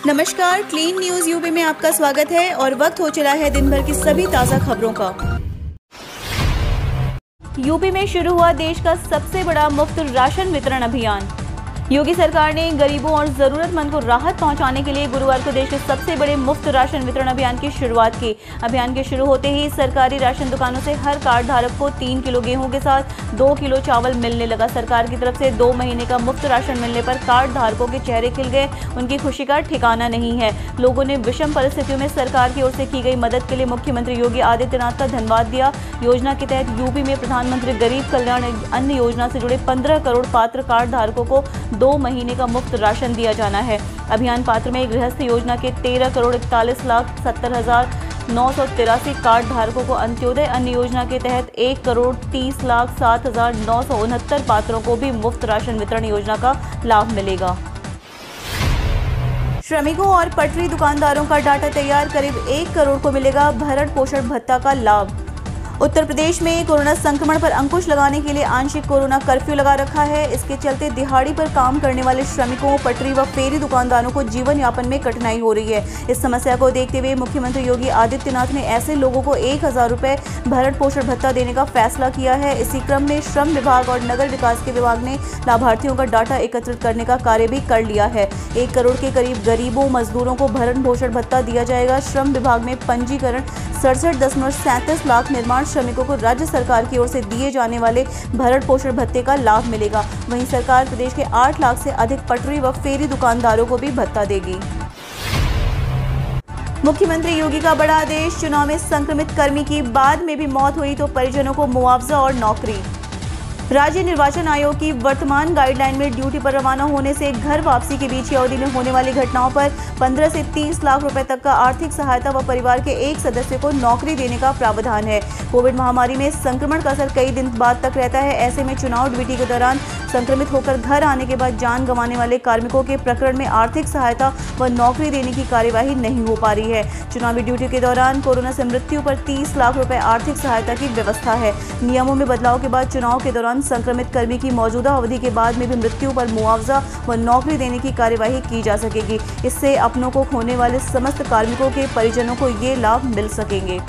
नमस्कार, clean news UP में आपका स्वागत है और वक्त हो चला है दिन भर की सभी ताज़ा खबरों का। यूपी में शुरू हुआ देश का सबसे बड़ा मुफ्त राशन वितरण अभियान। योगी सरकार ने गरीबों और जरूरतमंद को राहत पहुंचाने के लिए गुरुवार को देश के सबसे बड़े मुफ्त राशन वितरण अभियान की शुरुआत की। अभियान के शुरू होते ही सरकारी राशन दुकानों से हर कार्ड धारक को 3 किलो गेहूं के साथ 2 किलो चावल मिलने लगा। सरकार की तरफ से 2 महीने का मुफ्त राशन मिलने पर कार्ड धारकों के चेहरे खिल गए। उनकी खुशी का ठिकाना नहीं है। लोगों ने विषम परिस्थितियों में सरकार की ओर से की गई मदद के लिए मुख्यमंत्री योगी आदित्यनाथ का धन्यवाद दिया। योजना के तहत यूपी में प्रधानमंत्री गरीब कल्याण अन्न योजना से जुड़े 15 करोड़ पात्र कार्ड धारकों को 2 महीने का मुफ्त राशन दिया जाना है। अभियान पात्र में गृहस्थ योजना के 13 करोड़ 41,70,983 कार्ड धारकों को, अंत्योदय अन्न योजना के तहत 1 करोड़ 30,07,969 पात्रों को भी मुफ्त राशन वितरण योजना का लाभ मिलेगा। श्रमिकों और पटरी दुकानदारों का डाटा तैयार, करीब 1 करोड़ को मिलेगा भरण पोषण भत्ता का लाभ। उत्तर प्रदेश में कोरोना संक्रमण पर अंकुश लगाने के लिए आंशिक कोरोना कर्फ्यू लगा रखा है। इसके चलते दिहाड़ी पर काम करने वाले श्रमिकों, पटरी व फेरी दुकानदारों को जीवन यापन में कठिनाई हो रही है। इस समस्या को देखते हुए मुख्यमंत्री योगी आदित्यनाथ ने ऐसे लोगों को 1,000 रुपये भरण पोषण भत्ता देने का फैसला किया है। इसी क्रम में श्रम विभाग और नगर विकास के विभाग ने लाभार्थियों का डाटा एकत्रित करने का कार्य भी कर लिया है। 1 करोड़ के करीब गरीबों, मजदूरों को भरण पोषण भत्ता दिया जाएगा। श्रम विभाग में पंजीकरण 67.37 लाख निर्माण श्रमिकों को राज्य सरकार की ओर से दिए जाने वाले भरण पोषण भत्ते का लाभ मिलेगा। वहीं सरकार प्रदेश के 8 लाख से अधिक पटरी व फेरी दुकानदारों को भी भत्ता देगी। मुख्यमंत्री योगी का बड़ा आदेश, चुनाव में संक्रमित कर्मी की बाद में भी मौत हुई तो परिजनों को मुआवजा और नौकरी। राज्य निर्वाचन आयोग की वर्तमान गाइडलाइन में ड्यूटी पर रवाना होने से घर वापसी के बीच की अवधि में होने वाली घटनाओं पर 15 से 30 लाख रुपए तक का आर्थिक सहायता व परिवार के एक सदस्य को नौकरी देने का प्रावधान है। कोविड महामारी में संक्रमण का असर कई दिन बाद तक रहता है। ऐसे में चुनाव ड्यूटी के दौरान संक्रमित होकर घर आने के बाद जान गंवाने वाले कार्मिकों के प्रकरण में आर्थिक सहायता व नौकरी देने की कार्यवाही नहीं हो पा रही है। चुनावी ड्यूटी के दौरान कोरोना से मृत्यु पर 30 लाख रुपए आर्थिक सहायता की व्यवस्था है। नियमों में बदलाव के बाद चुनाव के दौरान संक्रमित कर्मी की मौजूदा अवधि के बाद में भी मृत्यु पर मुआवजा व नौकरी देने की कार्यवाही की जा सकेगी। इससे अपनों को खोने वाले समस्त कार्मिकों के परिजनों को ये लाभ मिल सकेंगे।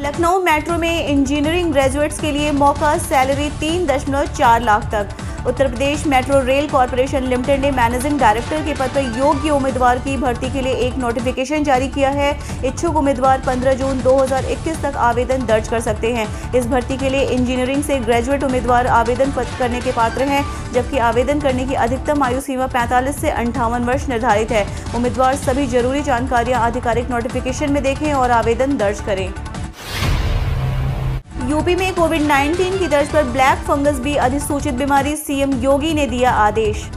लखनऊ मेट्रो में इंजीनियरिंग ग्रेजुएट्स के लिए मौका, सैलरी 3.4 लाख तक। Uttar Pradesh metro rail corporation limited ने मैनेजिंग डायरेक्टर के पद पर योग्य उम्मीदवार की भर्ती के लिए एक नोटिफिकेशन जारी किया है। इच्छुक उम्मीदवार 15 जून 2021 तक आवेदन दर्ज कर सकते हैं। इस भर्ती के लिए इंजीनियरिंग से ग्रेजुएट उम्मीदवार आवेदन करने के पात्र हैं, जबकि आवेदन करने की अधिकतम आयु सीमा 45 से 58 वर्ष निर्धारित है। उम्मीदवार सभी जरूरी जानकारियां आधिकारिक नोटिफिकेशन में देखें और आवेदन दर्ज करें। यूपी में कोविड-19 की तर्ज पर ब्लैक फंगस भी अधिसूचित बीमारी, सीएम योगी ने दिया आदेश।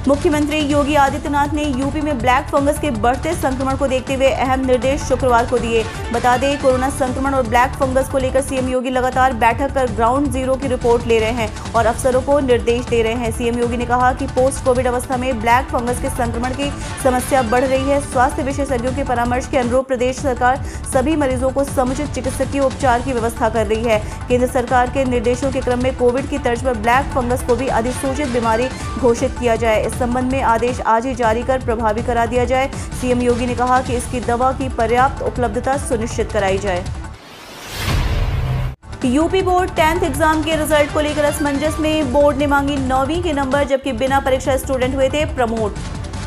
मुख्यमंत्री योगी आदित्यनाथ ने यूपी में ब्लैक फंगस के बढ़ते संक्रमण को देखते हुए अहम निर्देश शुक्रवार को दिए। बता दें, कोरोना संक्रमण और ब्लैक फंगस को लेकर सीएम योगी लगातार बैठक कर ग्राउंड जीरो की रिपोर्ट ले रहे हैं और अफसरों को निर्देश दे रहे हैं। सीएम योगी ने कहा कि पोस्ट कोविड अवस्था में ब्लैक फंगस के संक्रमण की समस्या बढ़ रही है। स्वास्थ्य विशेषज्ञों के परामर्श के अनुरूप प्रदेश सरकार सभी मरीजों को समुचित चिकित्सकीय उपचार की व्यवस्था कर रही है। केंद्र सरकार के निर्देशों के क्रम में कोविड की तर्ज पर ब्लैक फंगस को भी अधिसूचित बीमारी घोषित किया जाए। इस संबंध में आदेश आज ही जारी कर प्रभावी करा दिया जाए। सीएम योगी ने कहा कि इसकी दवा की पर्याप्त उपलब्धता सुनिश्चित कराई जाए। यूपी बोर्ड 10th एग्जाम के रिजल्ट को लेकर असमंजस में, बोर्ड ने मांगी 9वीं के नंबर, जबकि बिना परीक्षा स्टूडेंट हुए थे प्रमोट।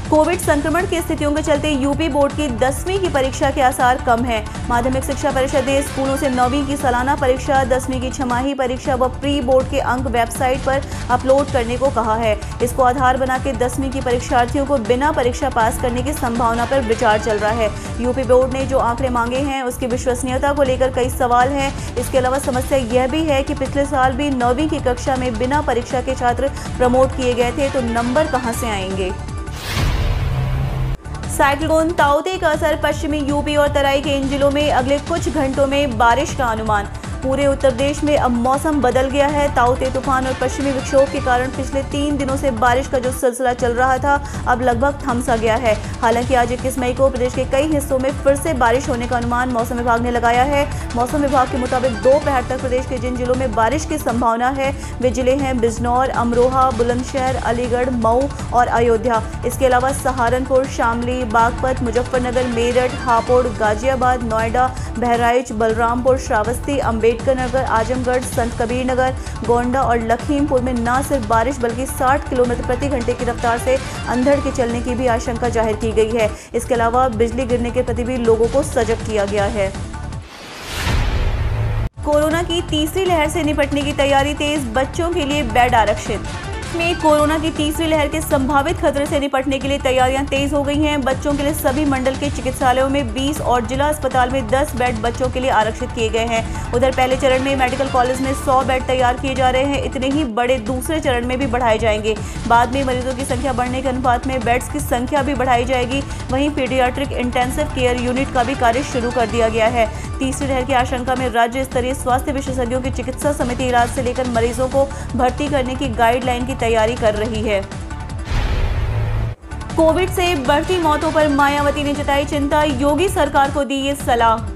कोविड संक्रमण की स्थितियों के चलते यूपी बोर्ड की 10वीं की परीक्षा के आसार कम है। माध्यमिक शिक्षा परिषद ने स्कूलों से 9वीं की सालाना परीक्षा, 10वीं की छमाही परीक्षा व प्री बोर्ड के अंक वेबसाइट पर अपलोड करने को कहा है। इसको आधार बना के 10वीं की परीक्षार्थियों को बिना परीक्षा पास करने की संभावना पर विचार चल रहा है। यूपी बोर्ड ने जो आंकड़े मांगे हैं उसकी विश्वसनीयता को लेकर कई सवाल हैं। इसके अलावा समस्या यह भी है कि पिछले साल भी 9वीं की कक्षा में बिना परीक्षा के छात्र प्रमोट किए गए थे, तो नंबर कहां से आएंगे। साइक्लोन ताउते का असर, पश्चिमी यूपी और तराई के इन जिलों में अगले कुछ घंटों में बारिश का अनुमान। पूरे उत्तर प्रदेश में अब मौसम बदल गया है। ताउते तूफान और पश्चिमी विक्षोभ विक्षोभ के कारण पिछले 3 दिनों से बारिश का जो सिलसिला चल रहा था अब लगभग थम सा गया है। हालांकि आज 21 मई को प्रदेश के कई हिस्सों में फिर से बारिश होने का अनुमान मौसम विभाग ने लगाया है। मौसम विभाग के मुताबिक दोपहर तक प्रदेश के जिन जिलों में बारिश की संभावना है वे जिले हैं बिजनौर, अमरोहा, बुलंदशहर, अलीगढ़, मऊ और अयोध्या। इसके अलावा सहारनपुर, शामली, बागपत, मुजफ्फरनगर, मेरठ, हापुड़, गाजियाबाद, नोएडा, बहराइच, बलरामपुर, श्रावस्ती, अंबेडकर नगर, आजमगढ़, संत कबीर नगर, गोंडा और लखीमपुर में न सिर्फ बारिश बल्कि 60 किलोमीटर प्रति घंटे की रफ्तार से अंधड़ के चलने की भी आशंका जाहिर की गई है। इसके अलावा बिजली गिरने के प्रति भी लोगों को सजग किया गया है। कोरोना की तीसरी लहर से निपटने की तैयारी तेज, बच्चों के लिए बेड आरक्षित। में कोरोना की तीसरी लहर के संभावित खतरे से निपटने के लिए तैयारियां तेज हो गई हैं। बच्चों के लिए सभी मंडल के चिकित्सालयों में 20 और जिला अस्पताल में 10 बेड बच्चों के लिए आरक्षित किए गए हैं। उधर पहले चरण में मेडिकल कॉलेज में 100 बेड तैयार किए जा रहे हैं। इतने ही बड़े दूसरे चरण में भी बढ़ाए जाएंगे। बाद में मरीजों की संख्या बढ़ने के अनुपात में बेड्स की संख्या भी बढ़ाई जाएगी। वहीं पीडियाट्रिक इंटेंसिव केयर यूनिट का भी कार्य शुरू कर दिया गया है। तीसरी लहर की आशंका में राज्य स्तरीय स्वास्थ्य विशेषज्ञों की चिकित्सा समिति इलाज से लेकर मरीजों को भर्ती करने की गाइडलाइन की तैयारी कर रही है। कोविड से बढ़ती मौतों पर मायावती ने जताई चिंता, योगी सरकार को दी ये सलाह।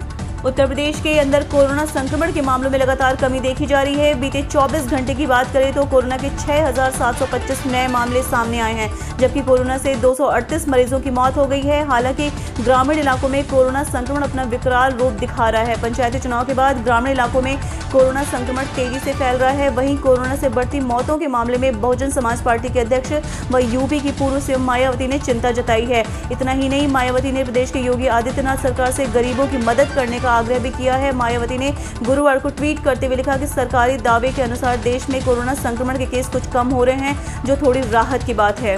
उत्तर प्रदेश के अंदर कोरोना संक्रमण के मामलों में लगातार कमी देखी जा रही है। बीते 24 घंटे की बात करें तो कोरोना के 6,725 नए मामले सामने आए हैं, जबकि कोरोना से 238 मरीजों की मौत हो गई है। हालांकि ग्रामीण इलाकों में कोरोना संक्रमण अपना विकराल रूप दिखा रहा है। पंचायती चुनाव के बाद ग्रामीण इलाकों में कोरोना संक्रमण तेजी से फैल रहा है। वहीं कोरोना से बढ़ती मौतों के मामले में बहुजन समाज पार्टी के अध्यक्ष व यूपी की पूर्व सीएम मायावती ने चिंता जताई है। इतना ही नहीं, मायावती ने प्रदेश के योगी आदित्यनाथ सरकार से गरीबों की मदद करने का आग्रह भी किया है। मायावती ने गुरुवार को ट्वीट करते हुए लिखा कि सरकारी दावे के अनुसार देश में कोरोना संक्रमण के केस कुछ कम हो रहे हैं, जो थोड़ी राहत की बात है।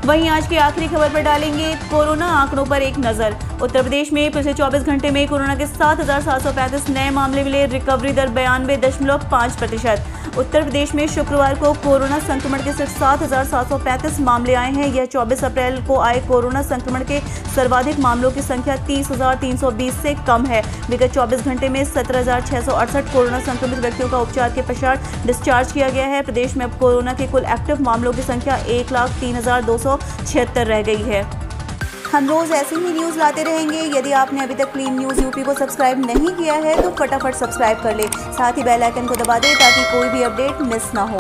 वहीं आज की आखिरी खबर पर डालेंगे कोरोना आंकड़ों पर एक नजर। उत्तर प्रदेश में पिछले 24 घंटे में कोरोना के 7,735 नए मामले मिले। रिकवरी दर 92.5%। उत्तर प्रदेश में शुक्रवार को कोरोना संक्रमण के सिर्फ 7,735 मामले आए हैं। यह 24 अप्रैल को आए कोरोना संक्रमण के सर्वाधिक मामलों की संख्या 30,320 से कम है। विगत 24 घंटे में 17,668 कोरोना संक्रमित व्यक्तियों का उपचार के पश्चात डिस्चार्ज किया गया है। प्रदेश में अब कोरोना के कुल एक्टिव मामलों की संख्या 1,03,276 रह गई है। हम रोज ऐसी ही न्यूज़ लाते रहेंगे। यदि आपने अभी तक क्लीन न्यूज़ यूपी को सब्सक्राइब नहीं किया है तो फटाफट सब्सक्राइब कर ले। साथ ही बेल आइकन को दबा दें ताकि कोई भी अपडेट मिस ना हो।